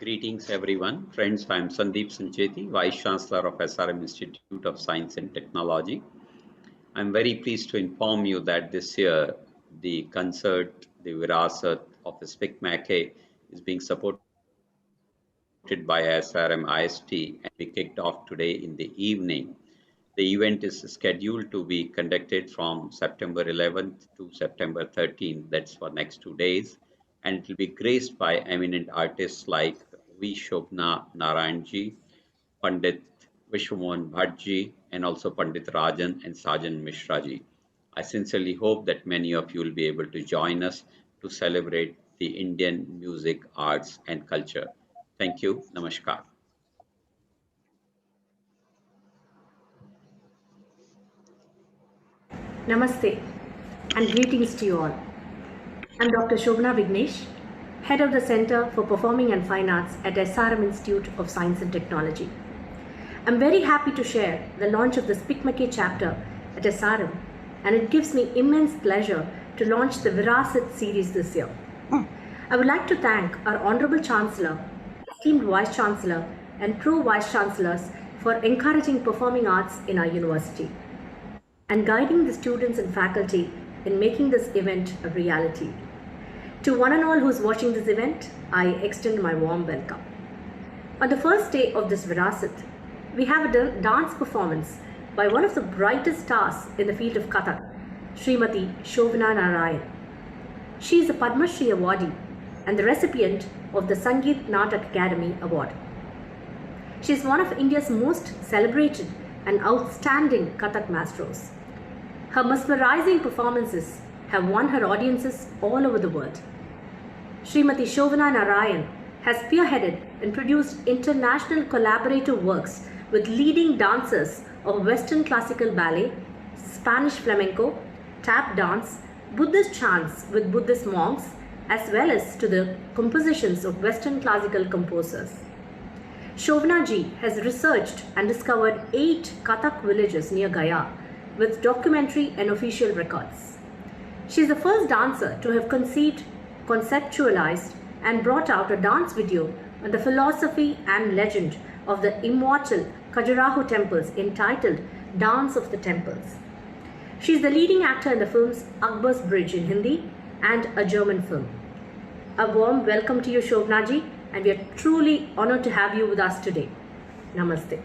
Greetings everyone. Friends, I am Sandeep Sancheti, Vice Chancellor of SRM Institute of Science and Technology. I am very pleased to inform you that this year the concert, the VIRASAT of SPICMACE is being supported by SRMIST and we kicked off today in the evening. The event is scheduled to be conducted from September 11th to September 13th. That's for next 2 days. And it will be graced by eminent artists like V. Shobna Narayanji, Pandit Vishwamohan Bhattji, and also Pandit Rajan and Sajan Mishraji. I sincerely hope that many of you will be able to join us to celebrate the Indian music, arts, and culture. Thank you. Namaskar. Namaste and greetings to you all. I'm Dr. Shobna Vignesh, Head of the Center for Performing and Fine Arts at SRM Institute of Science and Technology. I'm very happy to share the launch of the SPICMACE chapter at SRM, and it gives me immense pleasure to launch the VIRASAT series this year. I would like to thank our Honorable Chancellor, esteemed Vice Chancellor, and Pro-Vice Chancellors for encouraging performing arts in our university and guiding the students and faculty in making this event a reality. To one and all who's watching this event, I extend my warm welcome. On the first day of this VIRASAT, we have a dance performance by one of the brightest stars in the field of Kathak, Srimati Shobna Narayan. She is a Padma Shri awardee and the recipient of the Sangeet Natak Academy Award. She is one of India's most celebrated and outstanding Kathak maestros. Her mesmerizing performances have won her audiences all over the world. Srimati Shobna Narayan has spearheaded and produced international collaborative works with leading dancers of Western classical ballet, Spanish flamenco, tap dance, Buddhist chants with Buddhist monks, as well as to the compositions of Western classical composers. Shobna ji has researched and discovered 8 Kathak villages near Gaya with documentary and official records. She is the first dancer to have conceived, conceptualized, and brought out a dance video on the philosophy and legend of the immortal Khajuraho temples entitled Dance of the Temples. She is the leading actor in the films Akbar's Bridge in Hindi and a German film. A warm welcome to you, Shobna ji, and we are truly honored to have you with us today. Namaste.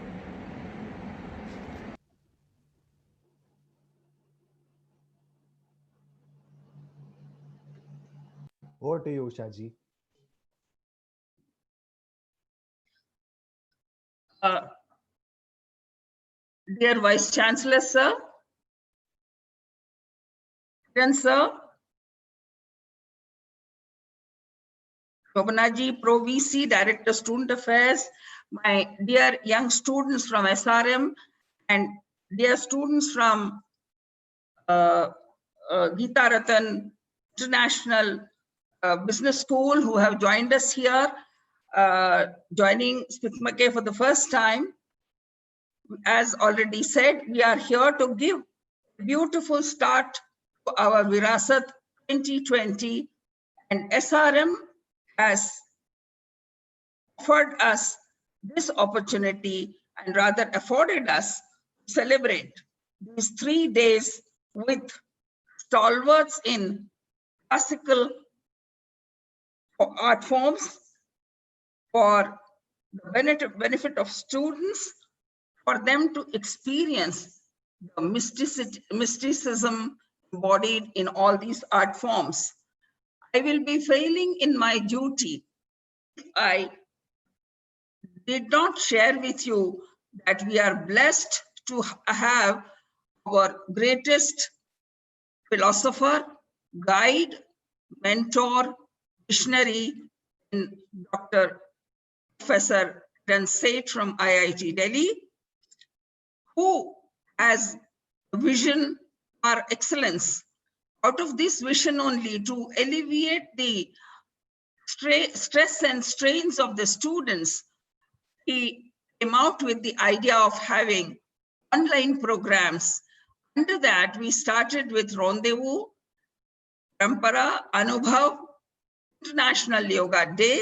Over to you, Usha ji. Dear Vice Chancellor, sir, sir, Shobna ji, Pro VC, Director Student Affairs, my dear young students from SRM and dear students from Geeta Ratan International Business School who have joined us here, joining SPICMACE for the first time. As already said, we are here to give a beautiful start to our VIRASAT 2020, and SRM has offered us this opportunity and rather afforded us to celebrate these 3 days with stalwarts in classical art forms for the benefit of students, for them to experience the mysticism embodied in all these art forms. I will be failing in my duty if I did not share with you that we are blessed to have our greatest philosopher, guide, mentor, visionary in Dr. Professor Seth from IIT Delhi, who has a vision for excellence. Out of this vision only, to alleviate the stress and strains of the students, he came out with the idea of having online programs. Under that, we started with Rendezvous, Parampara, Anubhav, International Yoga Day,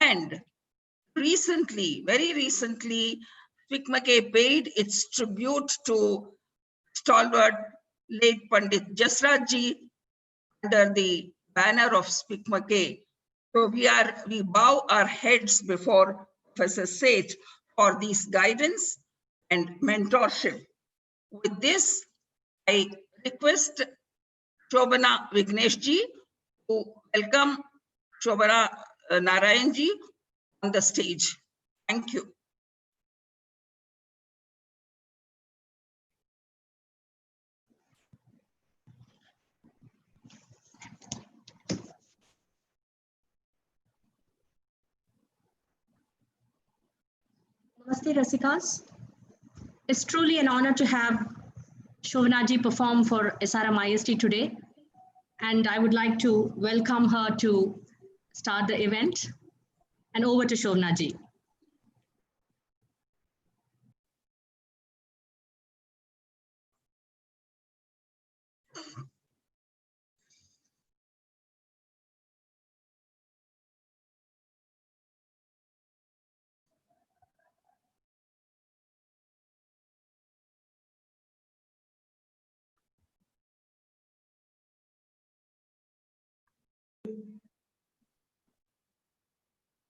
And recently, very recently, SRMIST paid its tribute to stalwart late Pandit Jasraj ji under the banner of SRMIST. So we bow our heads before Professor Seth for this guidance and mentorship. With this, I request Shobana Vignesh ji to welcome Shobana Narayan ji on the stage. Thank you. Namaste, Rasikas. It's truly an honor to have Shobanaji perform for SRMIST today. And I would like to welcome her to start the event. And over to Shobanaji.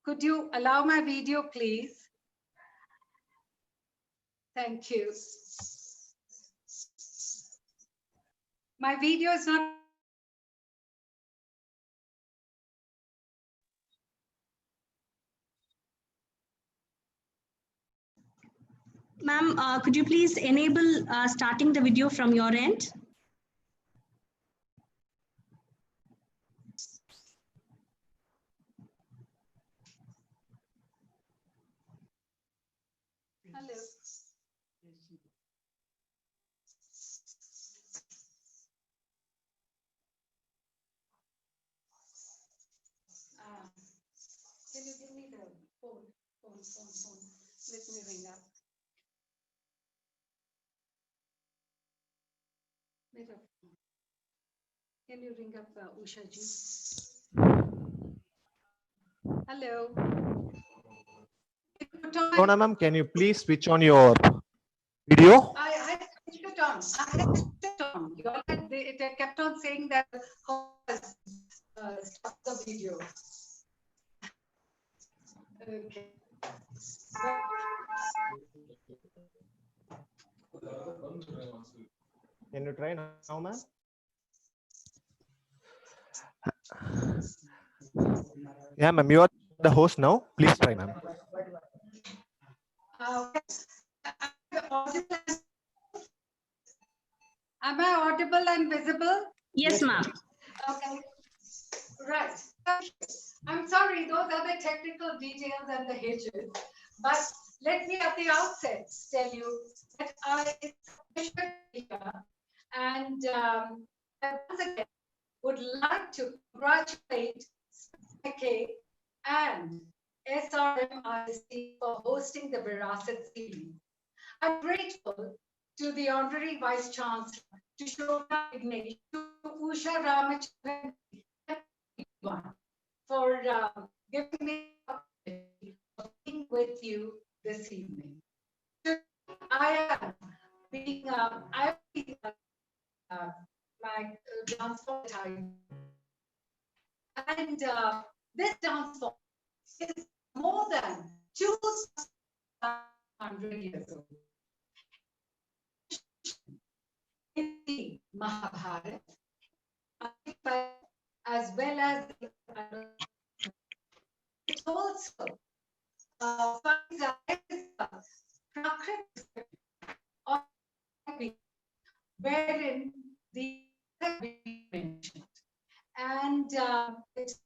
Could you allow my video, please? Thank you. My video is not. Ma'am, could you please enable starting the video from your end? Hello. Can you give me the phone? Let me ring up. Can you ring up Usha ji? Hello. Shobana ma'am, can you please switch on your video? I switched it on. I had switched it on. You all had, they kept on saying that stop the video. Okay. Can you try now, ma'am? Yeah, ma'am, you are the host now. Please try, ma'am. Am I audible and visible? Yes, ma'am. Okay. Right. I'm sorry, those are the technical details and the hitches. But let me at the outset tell you that it's a pleasure to be here. And I once again would like to congratulate SRMIST and SRMIST for hosting the VIRASAT series. I'm grateful to the Honorary Vice Chancellor, to Shobana Vignesh, to Usha Ramachandran, for giving me the opportunity of being with you this evening. I am being, my dance form time. And this dance form is more than 200 years old. In the Mahabharata, as well as it also finds wherein the mentioned, and it's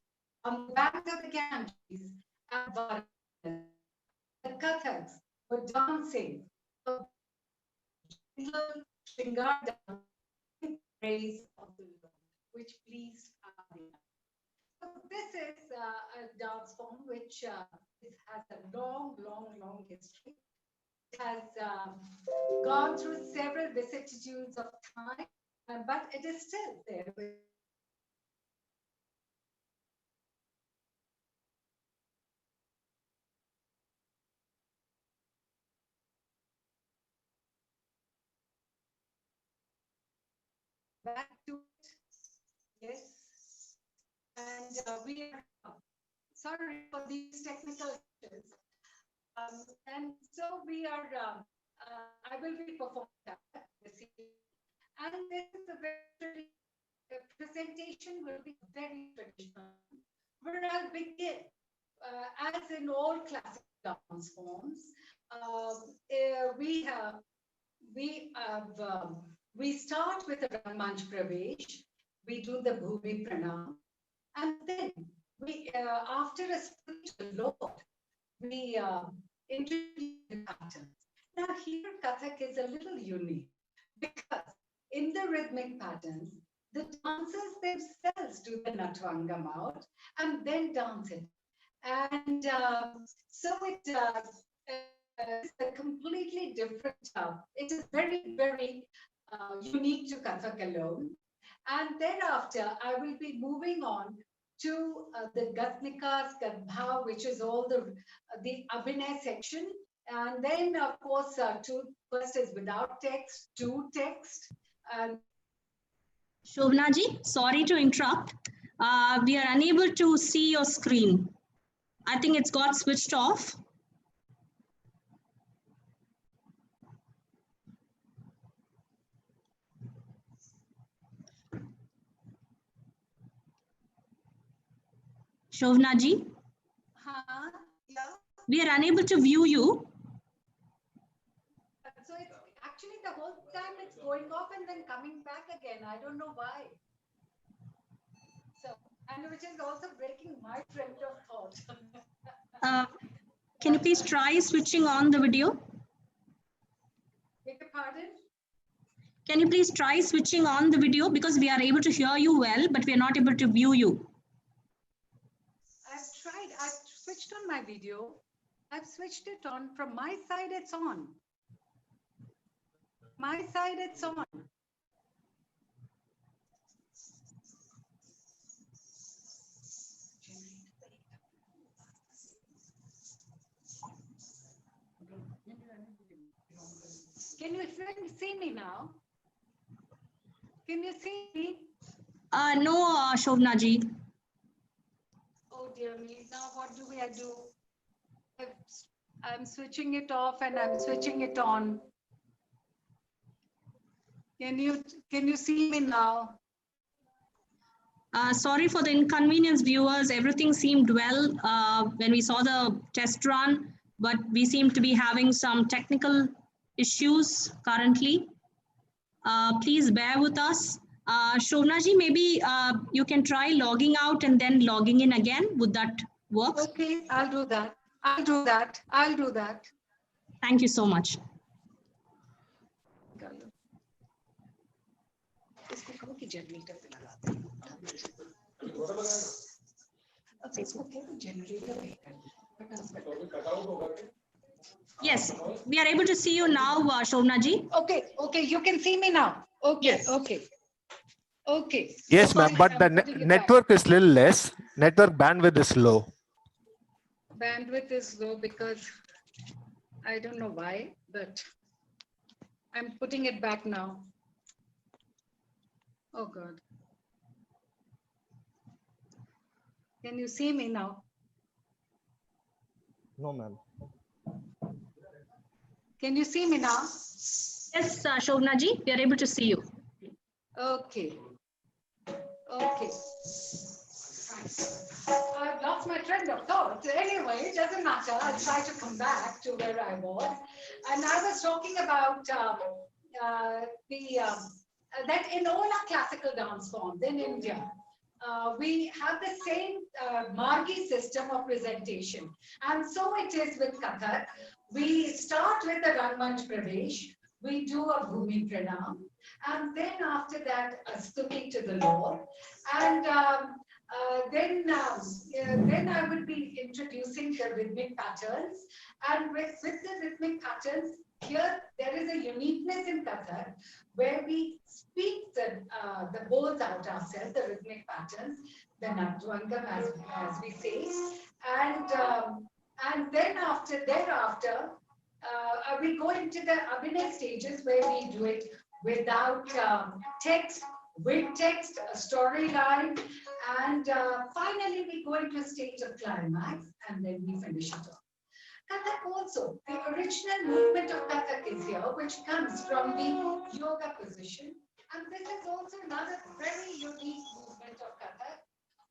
on the banks of the Ganges at Varanasi. The Kathaks were dancing a little Shringar dance in praise of the Lord, which pleased our. So this is a dance form which has a long history. It has gone through several vicissitudes of time, but it is still there. we are sorry for these technical issues. And so we are, I will be performing that this evening. And this is a very, the presentation will be very traditional, where I'll begin, as in all classical dance forms. We start with a Rangmanch Pravesh, we do the Bhumi Pranam, and then we, after a spiritual Lord, we introduce the patterns. Now here Kathak is a little unique because in the rhythmic patterns, the dancers themselves do the Natvangam out and then dance it. And so it's a completely different, it is very, very unique to Kathak alone. And thereafter, I will be moving on to the Gatnikas, Gadbha, which is all the Abhinay section. And then, of course, first is without text, to text. And Shobna ji, sorry to interrupt. We are unable to see your screen. I think it's got switched off. Shobna ji, yeah. we are unable to view you. So it's actually the whole time it's going off and then coming back again. I don't know why. So, and which is also breaking my trend of thought. Can you please try switching on the video? Beg your pardon? Can you please try switching on the video, because we are able to hear you well, but we are not able to view you. I've tried. I've switched on my video. I've switched it on. From my side, it's on. My side, it's on. Can you see me now? Can you see me? No, Shobna ji. Oh dear me, now what do I do? I'm switching it off and I'm switching it on. Can you see me now? Sorry for the inconvenience, viewers. Everything seemed well when we saw the test run, but we seem to be having some technical issues currently. Please bear with us. Shobna ji, maybe you can try logging out and then logging in again. Would that work? Okay, I'll do that. I'll do that. I'll do that. Thank you so much. Yes, we are able to see you now, Shobna ji. Okay, okay, you can see me now. Okay, Yes. okay. Okay. Yes, So ma'am, but I'm the putting it back. network is little less. Network bandwidth is low. Bandwidth is low because I don't know why, but I'm putting it back now. Oh God. Can you see me now? No, ma'am. Can you see me now? Yes, Shobna ji, we are able to see you. Okay. Okay. I've lost my train of thought. Anyway, it doesn't matter. I'll try to come back to where I was. And I was talking about that in all our classical dance forms in India, we have the same Margi system of presentation. And so it is with Kathak. We start with the Rangmanch Pravesh. We do a Bhumi Pranam. And then after that, a Stuti to the Lord. And then I will be introducing the rhythmic patterns. And with the rhythmic patterns, here there is a uniqueness in Kathak where we speak the bols out ourselves, the rhythmic patterns, the Natvangam as we say. And then thereafter, we go into the Abhinay stages where we do it without text with text, a storyline, and finally we go into a state of climax, and then we finish it off. Kathak also, the original movement of Kathak is here, which comes from the yoga position. And this is also another very unique movement of Kathak,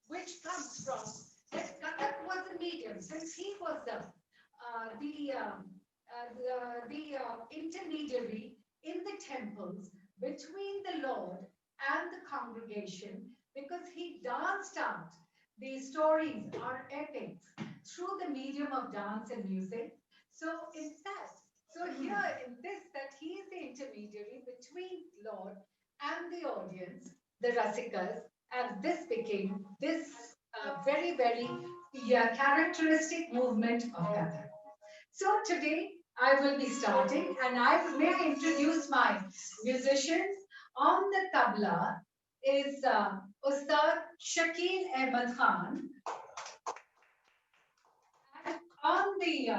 which comes from that Kathak was a medium, since he was the intermediary in the temples between the Lord and the congregation, because he danced out the stories, our epics, through the medium of dance and music. So in fact, so here in this, that he is the intermediary between Lord and the audience, the Rasikas, and this became this very, very characteristic movement of Kathak. So today I will be starting, and may I introduce my musicians. On the tabla is Ustad Shakil Ahmed Khan, and on the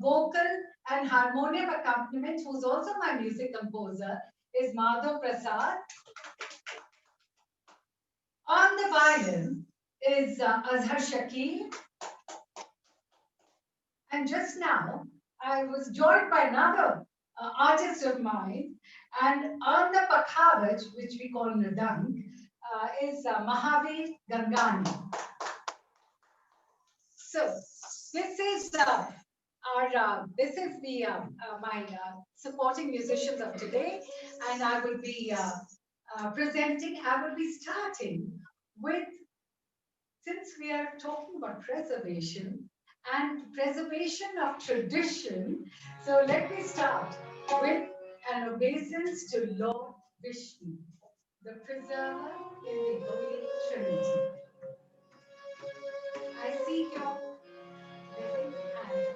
vocal and harmonium accompaniment, who's also my music composer, is Madhav Prasad. On the violin is Azhar Shakil. And just now, I was joined by another artist of mine, and on the pakhavaj, which we call Nadang, is Mahavir Gangani. So this is this is the my supporting musicians of today, and I will be presenting. I will be starting with, since we are talking about preservation and preservation of tradition, so let me start with an obeisance to Lord Vishnu, the preserver in the Holy Trinity. I seek your blessings and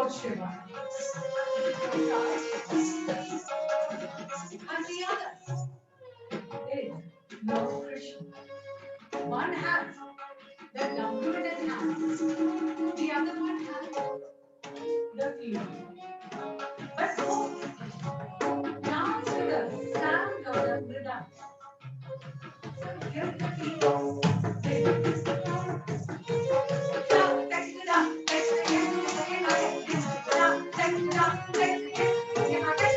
Lord Shiva. And the other is Lord Krishna. One has the number in his hand, the other one has the flute. But both dance to the sound of the rhythm. So here the people sing. Take it up, take it in, take it up, take it up, take it in, take it up, take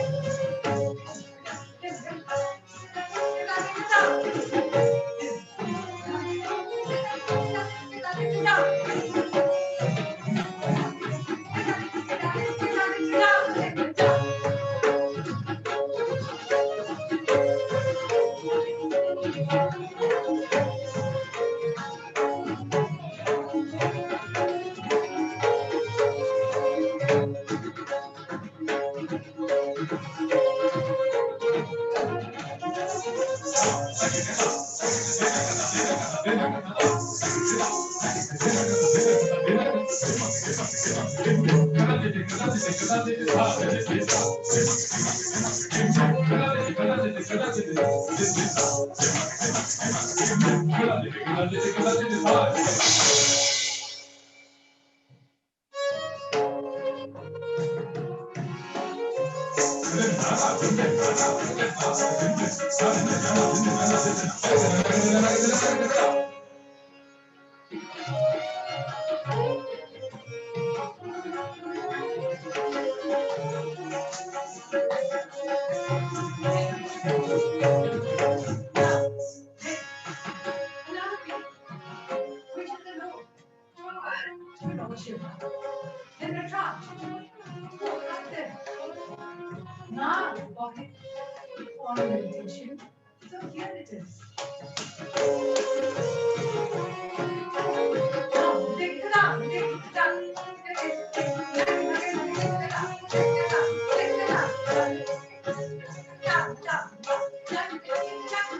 which is the Lord? Lord Shiva. Then the trunk. Right there. Now got it on meditation. So here it is. Now take it out, take it out. Take it out, take it out, take it out. Down, down, down, down,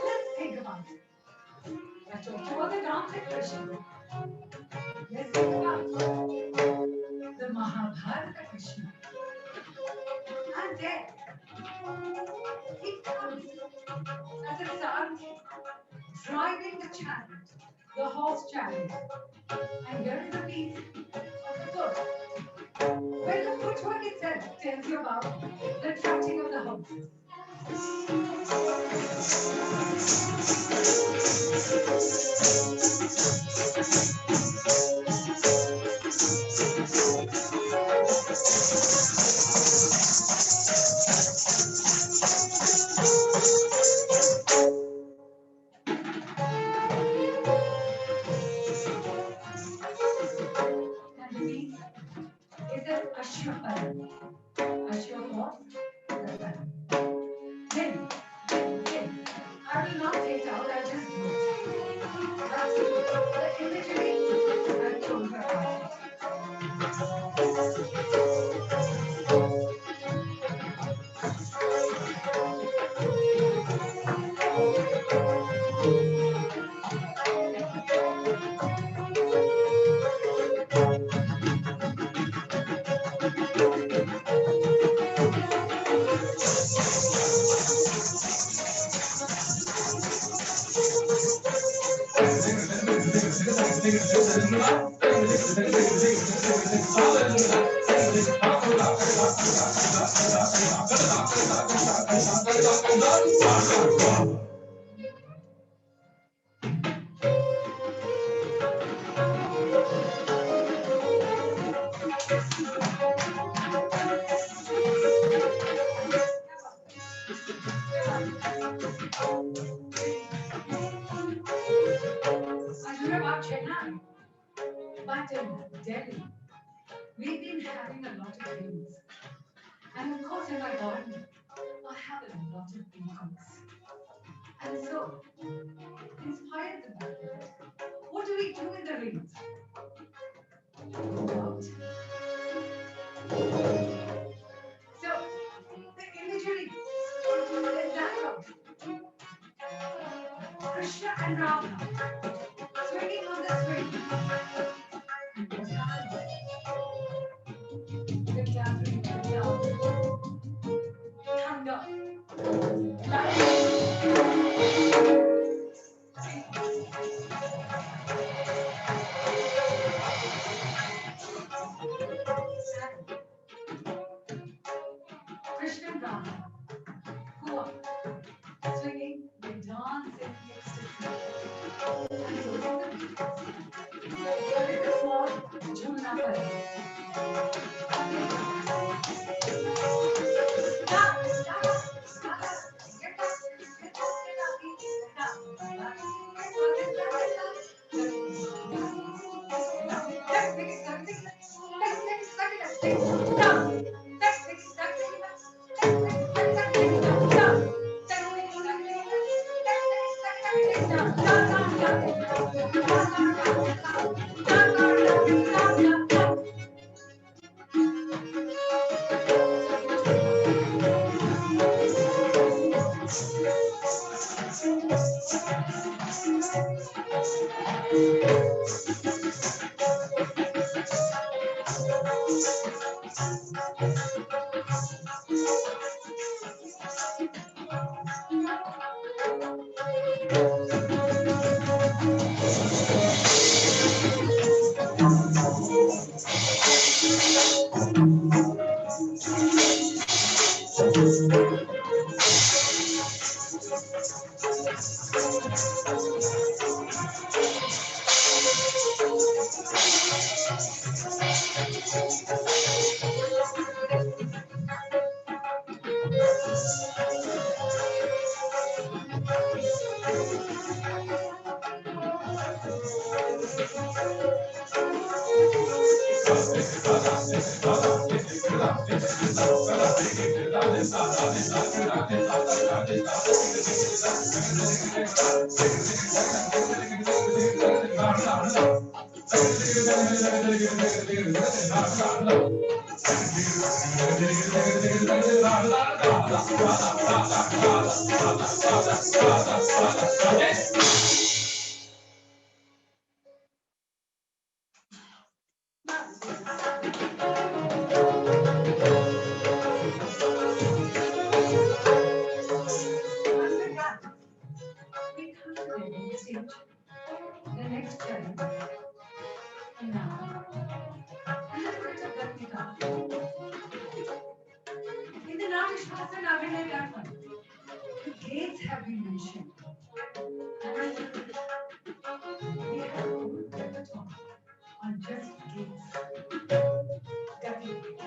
Let's think about it. I talked about the dancing Krishna. Let's think about the Mahabharata Krishna. And then he comes as a Sarathy, driving the chariot, the horse chariot. And here is a piece of the foot. Well, the footwork itself tells you about the trotting of the horses. And the piece is a Ashwapara. Ashwapara. Then, I will not take out, I'll just do it. That's the imagery I told her about. I don't know about Chennai, but in Delhi, we've been having a lot of rains. And of course, in my garden, I have a lot of peacocks. And so, inspired by that, what do we do in the rains? Go out. So, the imagery is that of Krishna and Rama swinging on the swing. And what happens? The gathering clouds, thunder, Krishna and Rama go up, swinging, they dance in ecstasy. And so did the bees. So did the small Jumna. We come to the ending stage. The next challenge. And now, a little bit of Gatika. In the Namishvasa and Abhinay Gatha, the gates have been mentioned. And I think we have a whole repertoire on just gates. Gatika.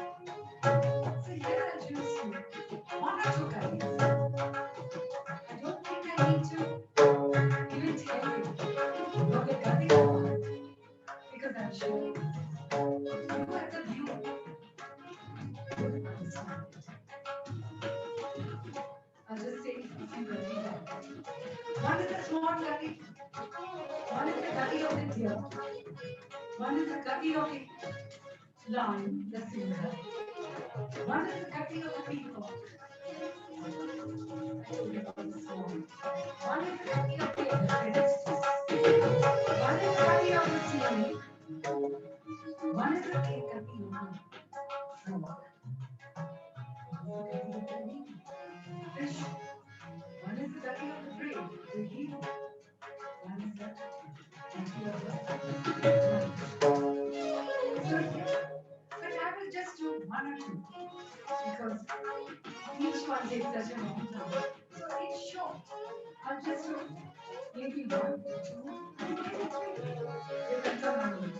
So here I'll choose one or two guys. I don't think I need to even tell you what the Gatika are, because I'm sure you as a viewer I'll just take a few gutty lines. One is a small gutty. One is the gutty of the deer. One is the gutty of the lion, the singer. One is the gutty of the peacock. One is the gutty of the elephant. One is the gutty of the snake. One is the gutty of the frog. Fish. One is the gutty of the brave, the hero. One is the gutty of the so yeah, but I will just do one or two because each one takes such a long time. So it's short. I'll just do maybe one, two, maybe three. Depends on how many.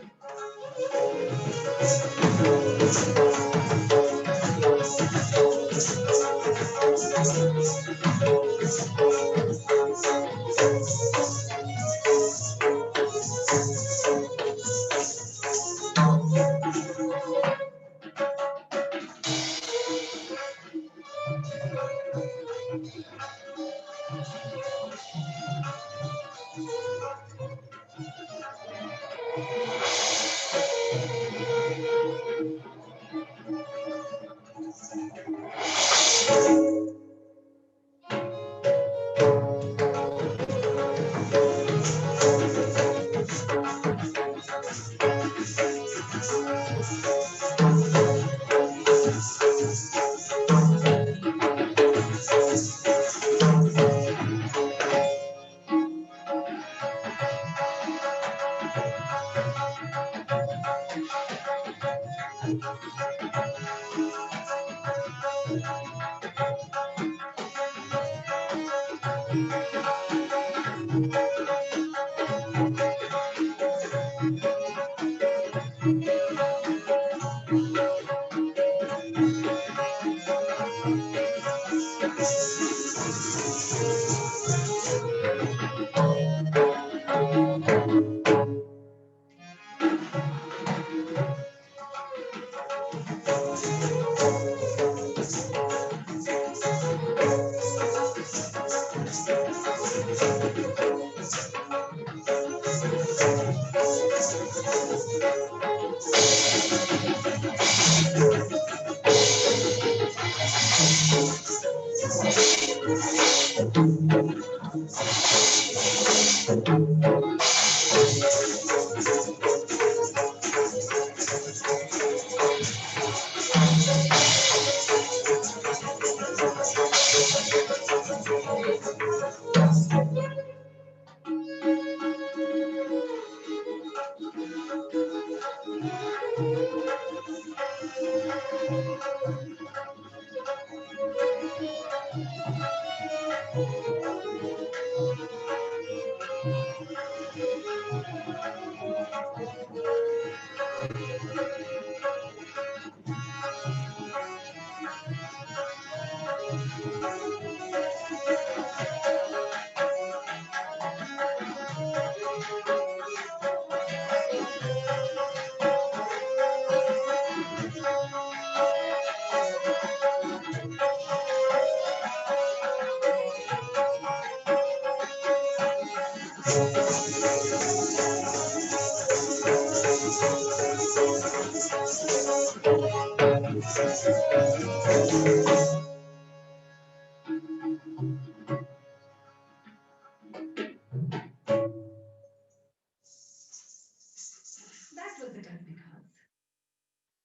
That was it because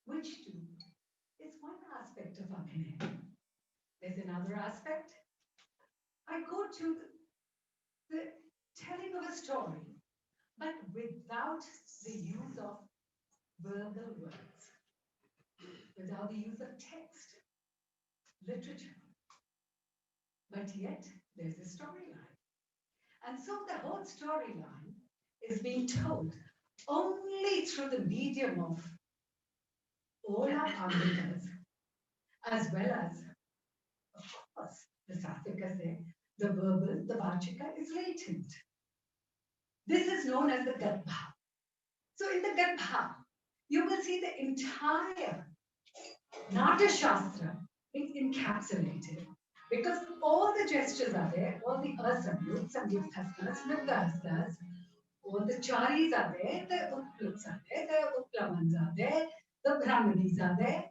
which too is one aspect of Abhinay. There's another aspect. I go to the telling of a story, but without the use of verbal words, without the use of text, literature. But yet, there's a storyline. And so the whole storyline is being told only through the medium of all our Anglikas, as well as, of course, the Satvika say, the verbal, the Vachika is latent. This is known as the Garbha. So in the Garbha, you will see the entire Nata Shastra is encapsulated because all the gestures are there, all the asamyuks, samyukt hastas, nukta hastas, all the charis are there, the utpluts are there, the upplamans are there, the brahmanis are there,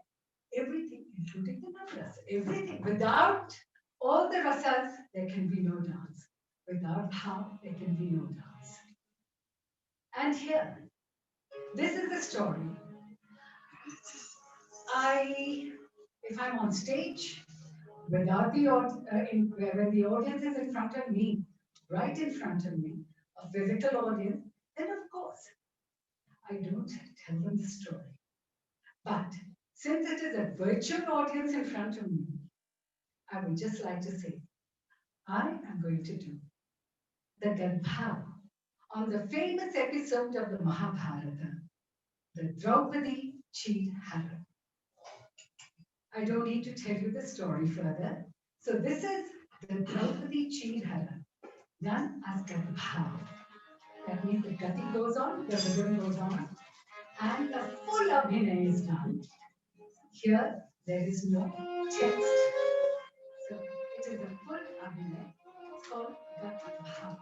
everything, including the navras, everything. Without all the rasas, there can be no dance. Without bhav, there can be no dance. And here, this is the story. If I'm on stage, without the when the audience is in front of me, right in front of me, a physical audience, then of course, I don't tell them the story. But since it is a virtual audience in front of me, I would just like to say, I am going to do the Gadbha on the famous episode of the Mahabharata, the Draupadi Cheat Hara. I don't need to tell you the story further. So this is the Draupadi Cheat Hara, done as Gadbha. That means the gati goes on, the rhythm goes on, and the full abhinay is done. Here, there is no text. So it is a full abhinay called Gadbha.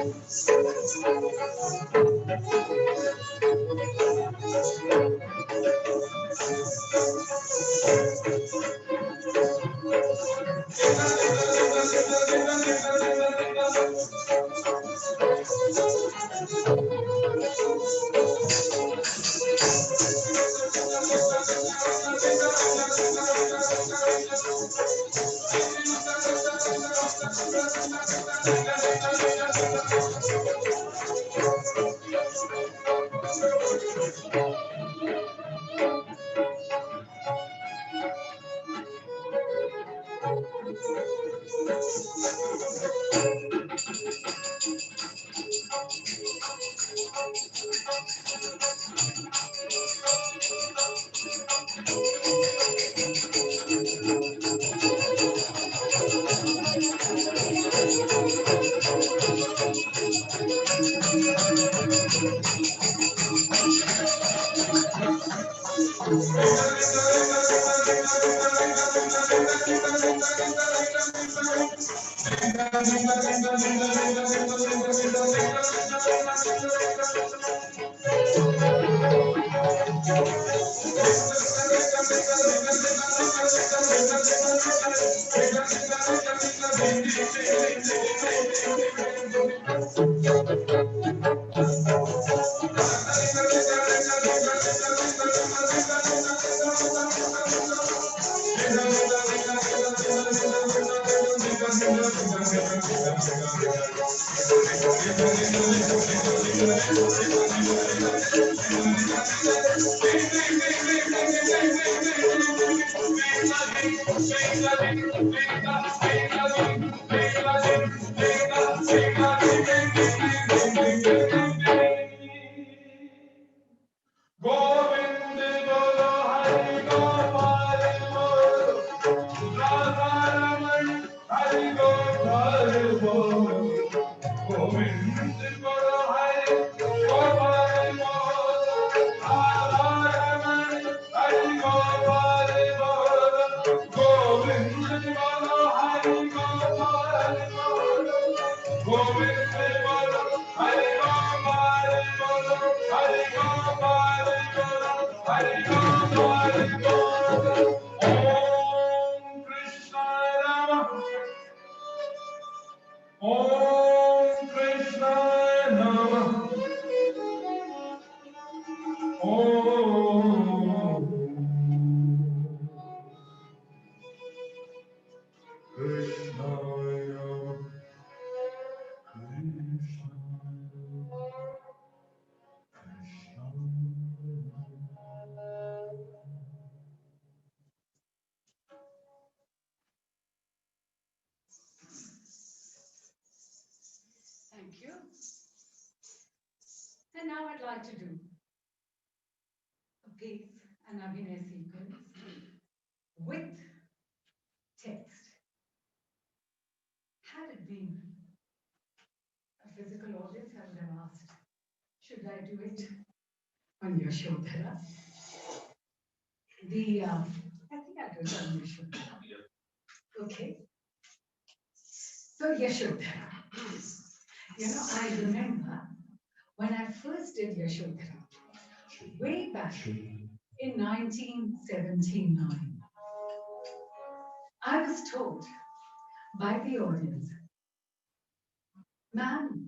Thank you. And now I'd like to do a piece, an Abhinay sequence with text. Had it been a physical audience, I would have asked, should I do it on Yashodhara? I think I'll do it on Yashodhara. Okay. So Yashodhara. I remember when I first did Yashodhara, way back in 1979, I was told by the audience, ma'am,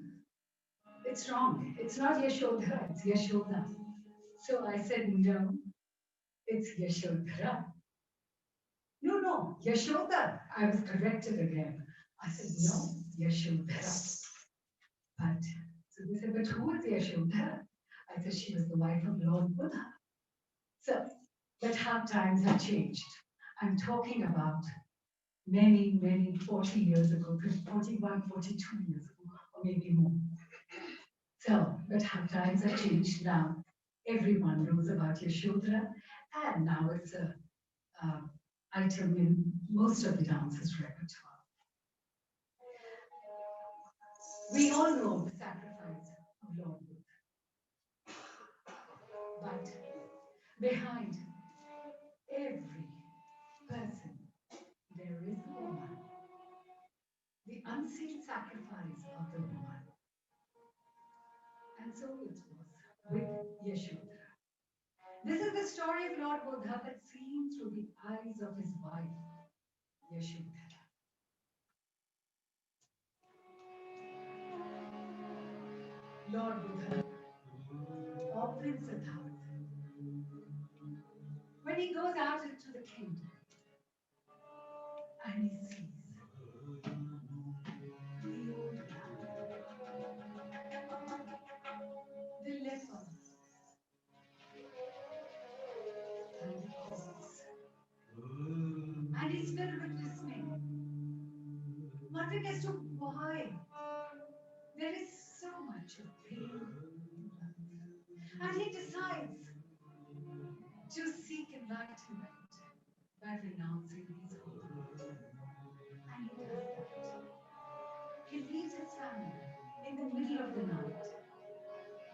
it's wrong. It's not Yashodhara, it's Yashoda. So I said, no, it's Yashodhara. No, Yashoda. I was corrected again. I said, no, Yashodhara. But, so they said, but who is Yashoda? I said, she was the wife of Lord Buddha. So, but how times have changed. I'm talking about many, 40 years ago, 41, 42 years ago, or maybe more. So, but how times have changed now. Everyone knows about Yashodhara, and now it's a item in most of the dancers' repertoire. We all know the sacrifice of Lord Buddha. But behind every person, there is a woman. The unseen sacrifice of the woman. And so it was with Yashoda. This is the story of Lord Buddha, but seen through the eyes of his wife, Yashoda. Lord Buddha, or Prince Siddhartha, when he goes out into the kingdom and he sees the old man, the leper, and the corpse, and he's filled with dismay, wondering as to why there is so much of pain in life. And he decides to seek enlightenment by renouncing his home. And he does that. He leaves his family in the middle of the night,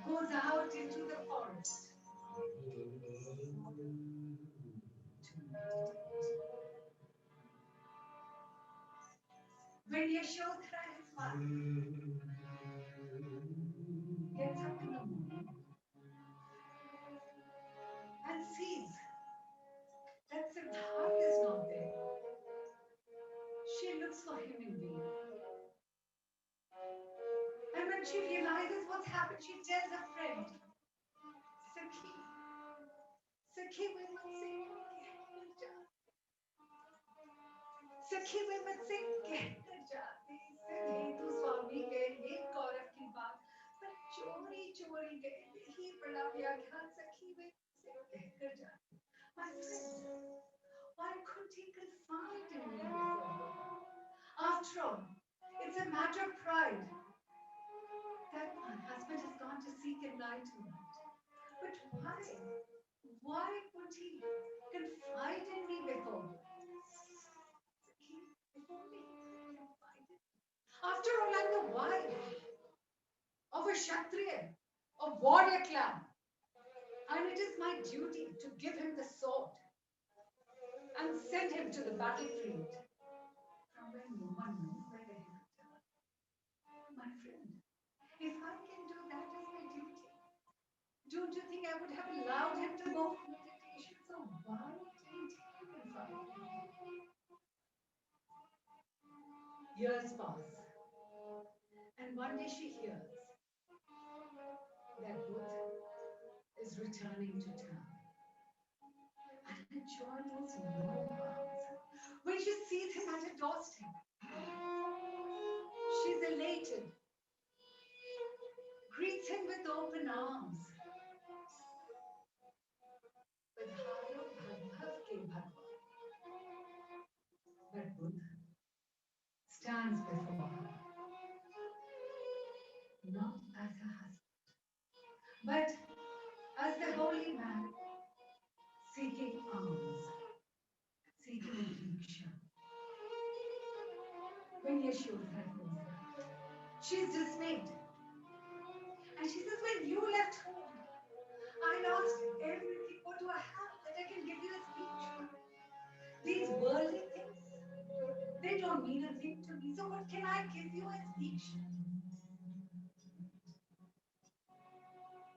goes out into the forest to meditate. When Yashoda, his wife, gets up in the morning and sees that Siddhartha is not there, she looks for him in vain. And when she realizes what's happened, she tells a friend, Sakhi, Sakhi, we must sing. Sakhi, we must sing. Sakhi, tu Swami गए ये गौरव की बात पर चोरी चोरी गए ही बड़ा व्याख्यान सखी वे कहकर जाते. My friend, why couldn't he confide in me before? After all, it's a matter of pride that my husband has gone to seek enlightenment. But why? Why would he confide in me before? Before me, confided. After all, I'm the wife of a Kshatriya, a warrior clan. And it is my duty to give him the sword and send him to the battlefield from where no one knows where they have returned. My friend, if I can do that as my duty, don't you think I would have allowed him to go for meditation? So why didn't he confide in me? Years pass, and one day she hears that Buddha is returning to town. And her joy knows no bounds when she sees him at her doorstep. She's elated, greets him with open arms. Padharo Bhagavav ke Bhagwan. But Buddha stands before her, not as her husband, but as the holy man seeking alms, seeking diksha. When Yashoda knows that, she's dismayed. And she says, when you left home, I lost everything. What do I have that I can give you as diksha? These worldly things, they don't mean a thing to me. So what can I give you as diksha?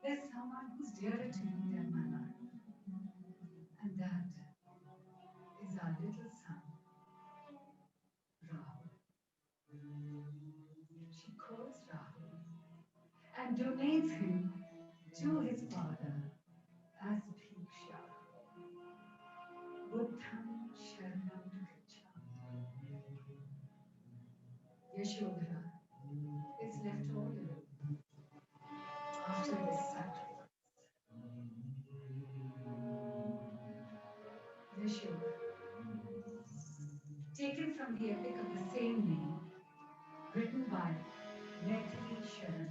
There's someone who's dearer to me than my life. And that is our little son, Rahul. She calls Rahul and donates him to his father as Bhiksha. Buddham Sharanam Gacchami. Yashoda is left all alone after this sacrifice. Yashoda, taken from the epic of the same name, written by Methili Sharan,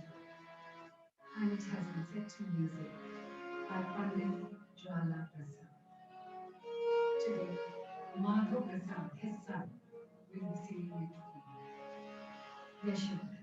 and it has been set to music by Pandit Jwala Prasad. Today, Madhav Prasad, his son, will be singing it for you. Yashoda.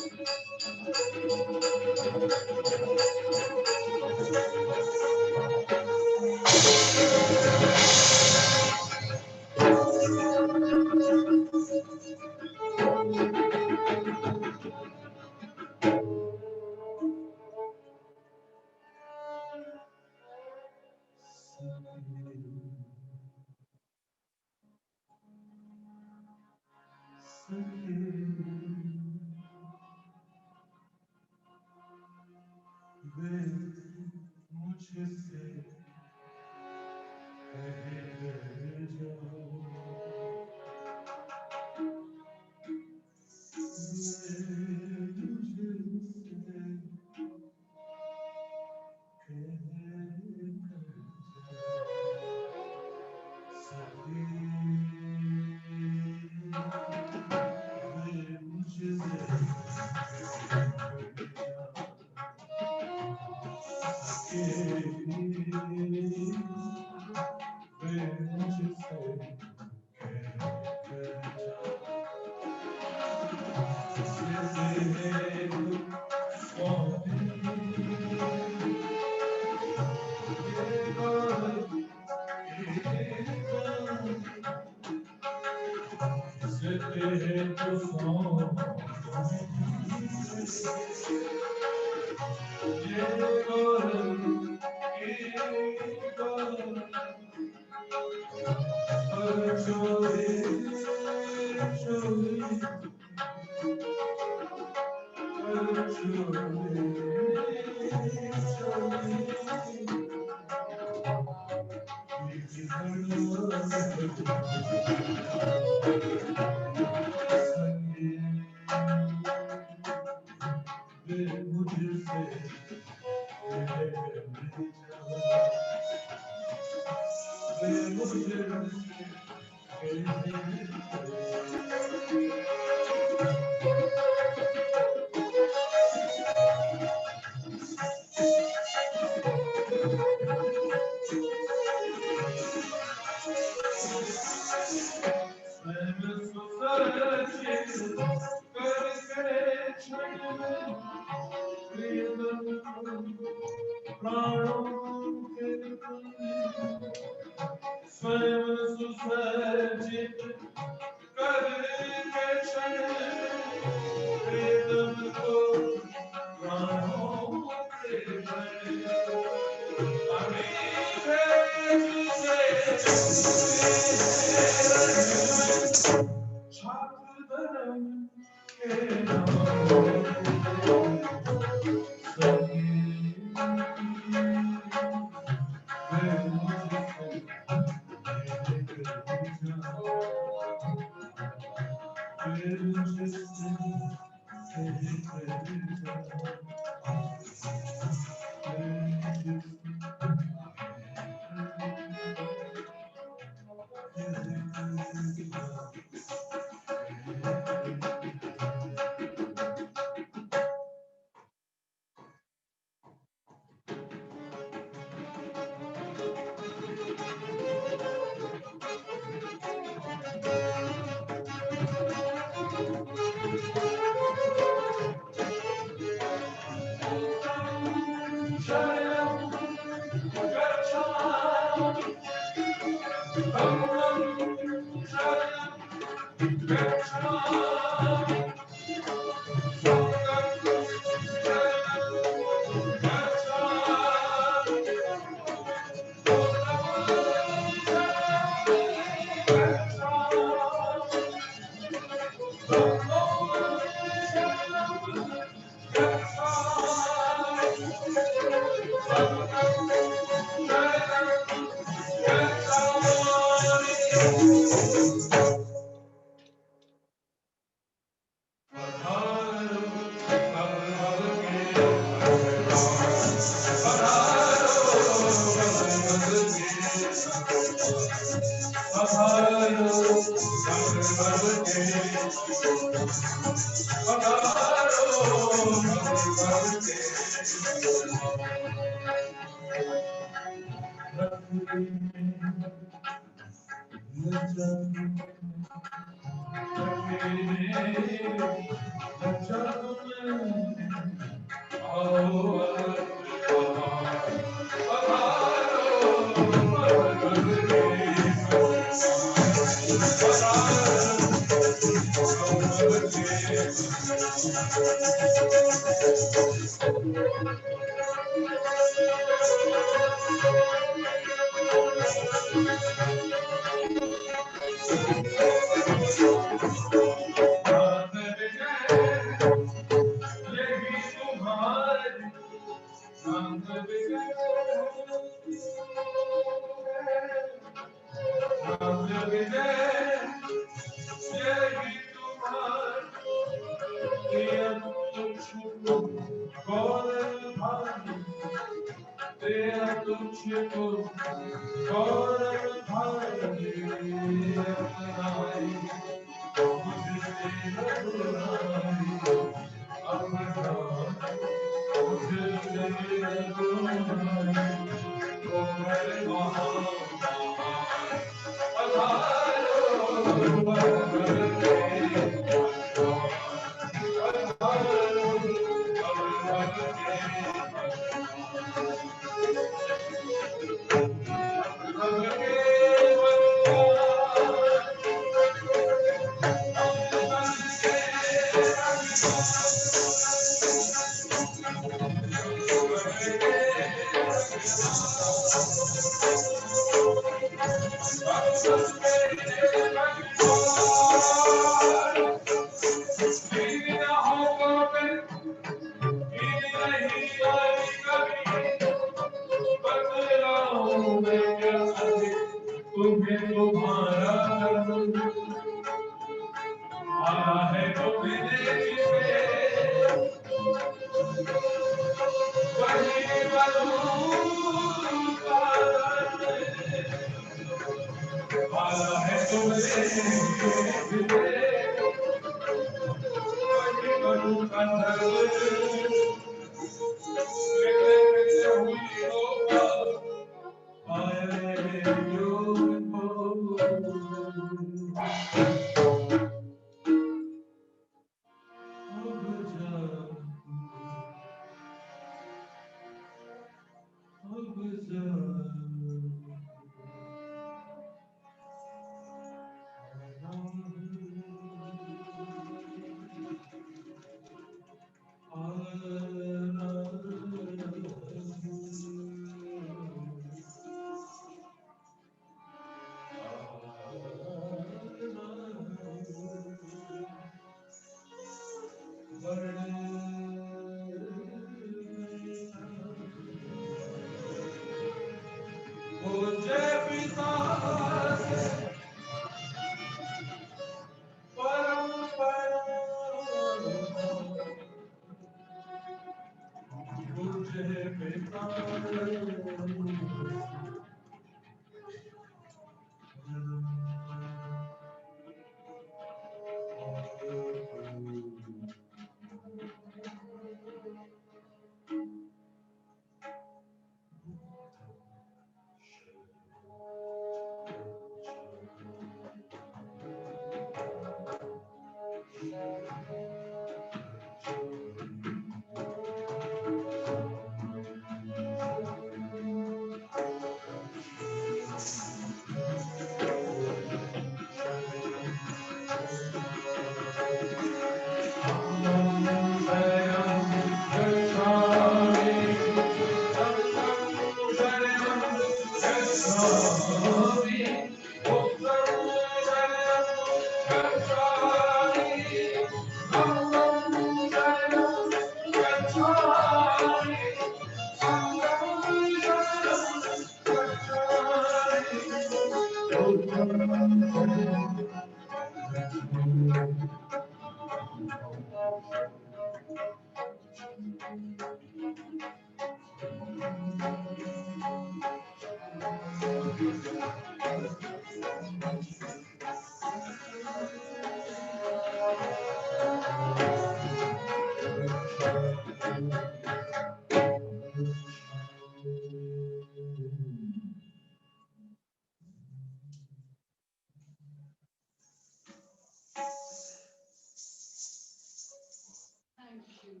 Thank you.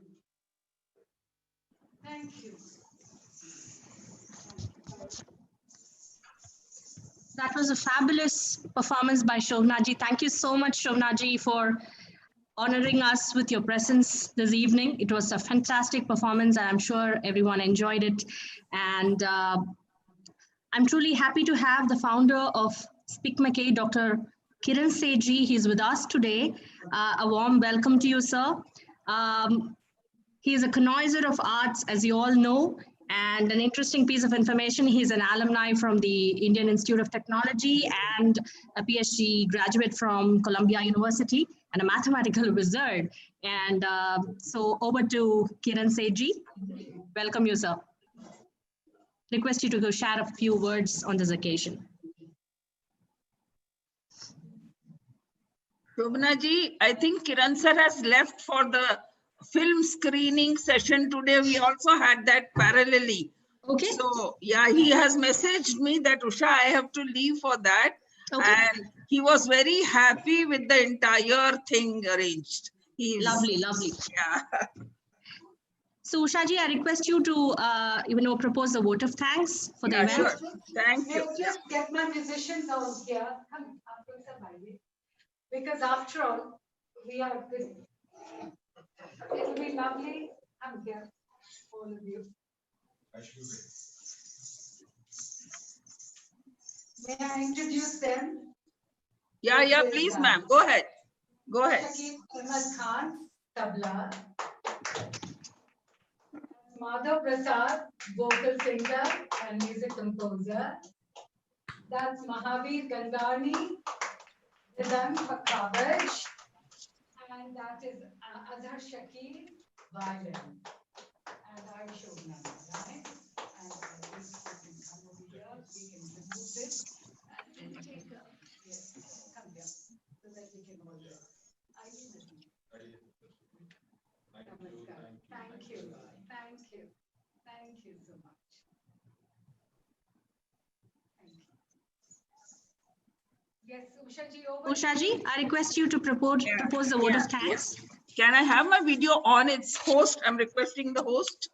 Thank you. That was a fabulous performance by Shobnaji. Thank you so much, Shobnaji, for honoring us with your presence this evening. It was a fantastic performance, and I'm sure everyone enjoyed it. And I'm truly happy to have the founder of SPICMACAY, Dr. Kiran Sethi. He's with us today. A warm welcome to you, sir. He is a connoisseur of arts, as you all know, and an interesting piece of information. He's an alumni from the Indian Institute of Technology and a PhD graduate from Columbia University and a mathematical wizard. And so over to Kiran Sethi. Welcome you, sir. Request you to go share a few words on this occasion. Shobna ji, I think Kiran sir has left for the film screening session today. We also had that parallelly. Okay. So yeah, he has messaged me that Usha, I have to leave for that. Okay. And he was very happy with the entire thing arranged. Lovely, lovely. Yeah. So Ushaji, I request you to propose a vote of thanks for the event. Sure. Thank May you. I just get my musicians on here? Come, because after all, we are this. It will be lovely. I'm here, all of you. May I introduce them? Yeah, This is, please, ma'am. Go ahead. Go ahead. Shakib Ahmed Khan, tabla. Madhav Prasad, vocal singer and music composer. That's Mahavir Gandani, Ridhan Pakavaj. And that is Azhar Shakir, violin. And I showed none, right? And this can come over here, we can remove this. And can you take, yes, come here, so that we can hold it. I need it. Namaskar. Thank you, thank you, thank you so much. Thank you. Yes, Ushaji, over. Ushaji, I request you to propose the vote of thanks. Can I have my video on its host? I'm requesting the host.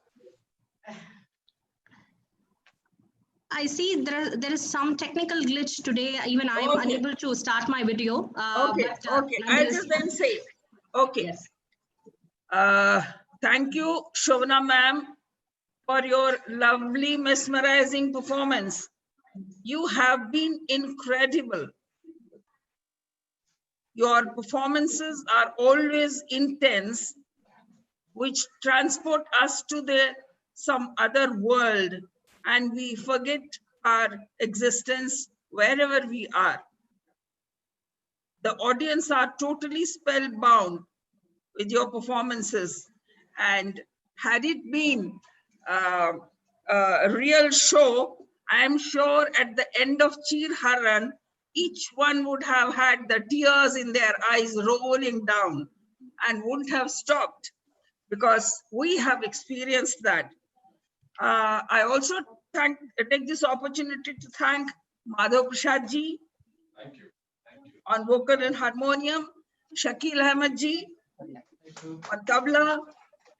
I see there is some technical glitch today. Even I am unable to start my video. Okay. I'll just then say, okay. Yes. Thank you, Shobana ma'am, for your lovely, mesmerizing performance. You have been incredible. Your performances are always intense, which transport us to some other world, and we forget our existence wherever we are. The audience are totally spellbound with your performances, and had it been a real show, I am sure at the end of Cheer Haran, each one would have had the tears in their eyes rolling down and wouldn't have stopped, because we have experienced that. I also take this opportunity to thank Madhav Prasad ji on vocal and harmonium, Shakil Ahmed ji on tabla,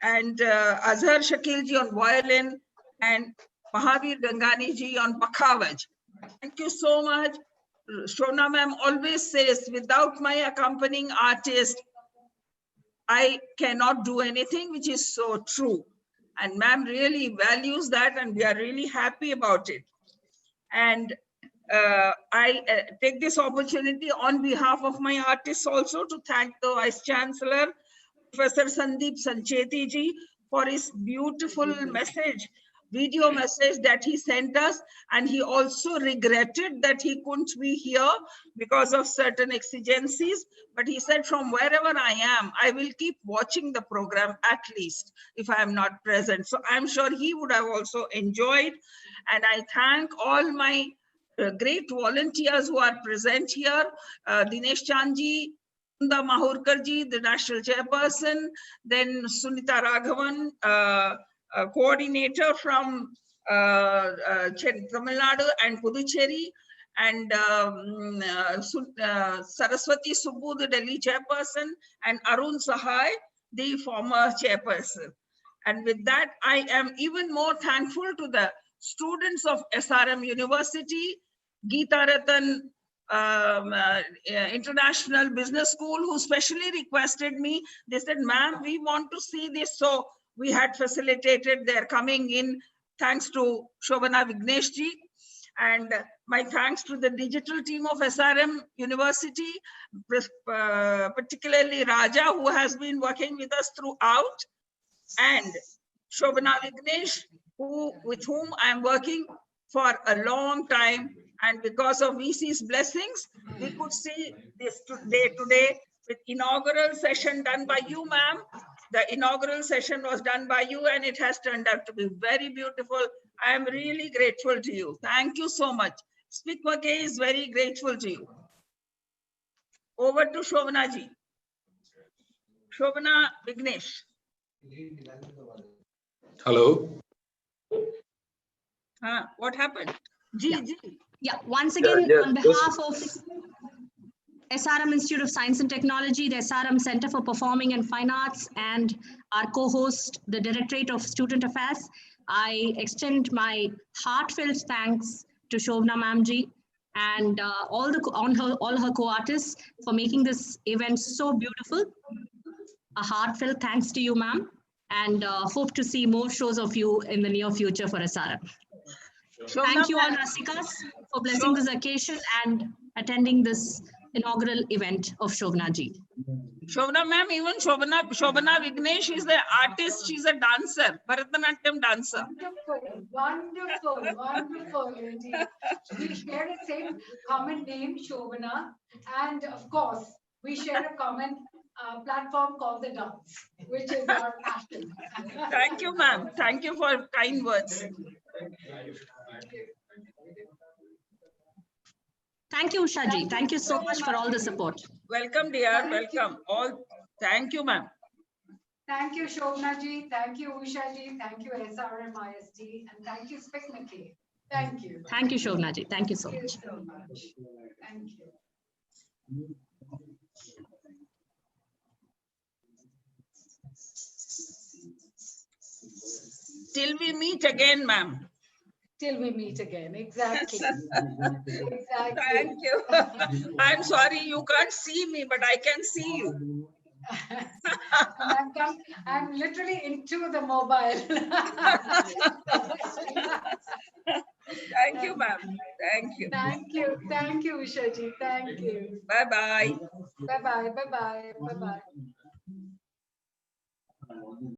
and Azhar Shakil ji on violin, and Mahavir Gangani ji on pakhavaj. Thank you so much. Shona ma'am always says, without my accompanying artist, I cannot do anything, which is so true. And ma'am really values that, and we are really happy about it. And I take this opportunity on behalf of my artists also to thank the Vice Chancellor, Professor Sandeep Sancheti ji, for his beautiful message, video message that he sent us. And he also regretted that he couldn't be here because of certain exigencies. But he said, from wherever I am, I will keep watching the program at least if I am not present. So I'm sure he would have also enjoyed. And I thank all my great volunteers who are present here, Dinesh Chandji, Nanda Mahurkar ji, the national chairperson, then Sunita Raghavan, coordinator from Tamil Nadu and Puducherry, and Saraswati Subbu, the Delhi chairperson, and Arun Sahai, the former chairperson. And with that, I am even more thankful to the students of SRM University, Geeta Ratan International Business School, who specially requested me. They said, ma'am, we want to see this. So we had facilitated their coming in, thanks to Shobana Vignesh ji. And my thanks to the digital team of SRM University, particularly Raja, who has been working with us throughout, and Shobana Vignesh, with whom I am working for a long time. And because of VC's blessings, we could see this today with inaugural session done by you, ma'am. The inaugural session was done by you, and it has turned out to be very beautiful. I am really grateful to you. Thank you so much. Speak McKay is very grateful to you. Over to Shobana ji. Shobana Vignesh. Hello. What happened? Yeah, once again, Yeah, on behalf of SRM Institute of Science and Technology, the SRM Center for Performing and Fine Arts, and our co-host, the Directorate of Student Affairs, I extend my heartfelt thanks to Shobana Ma'amji and all her co-artists for making this event so beautiful. A heartfelt thanks to you, ma'am, and hope to see more shows of you in the near future for SRM. Thank you all, Rasikas, for blessing this occasion and attending this inaugural event of Shobana ji. Shobana ma'am, even Shobana Vignesh is an artist, she's a dancer, Bharatanatyam dancer. Wonderful, wonderful, wonderful indeed. We share the same common name, Shobana, and of course, we share a common platform called the dance, which is our passion. Thank you, ma'am. Thank you for kind words. Thank you, Usha ji. Thank you so much for all the support. Welcome, dear. Welcome. All. Thank you, ma'am. Thank you, Shobana ji. Thank you, Usha ji. Thank you, SRMIST. And thank you, SPICMK. Thank you. Thank you, Shobana ji. Thank you so Thank you much. so much. Thank you. Till we meet again, ma'am. Till we meet again. Exactly. Exactly. Thank you. I'm sorry you can't see me, but I can see you. And I'm literally into the mobile. Thank you, ma'am. Thank you. Thank you. Thank you, Usha ji. Thank you. Bye-bye. Bye-bye. Bye-bye. Bye-bye.